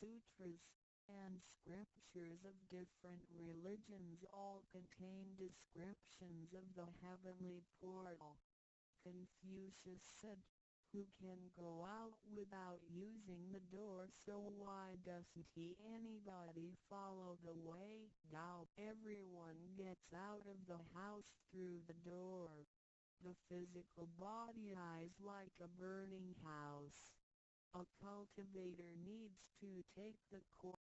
sutras, and scriptures of different religions all contain descriptions of the heavenly portal. Confucius said, "Who can go out without using the door, so why doesn't anybody follow the way?" Tao, everyone gets out of the house through the door. The physical body is like a burning house. A cultivator needs to take the course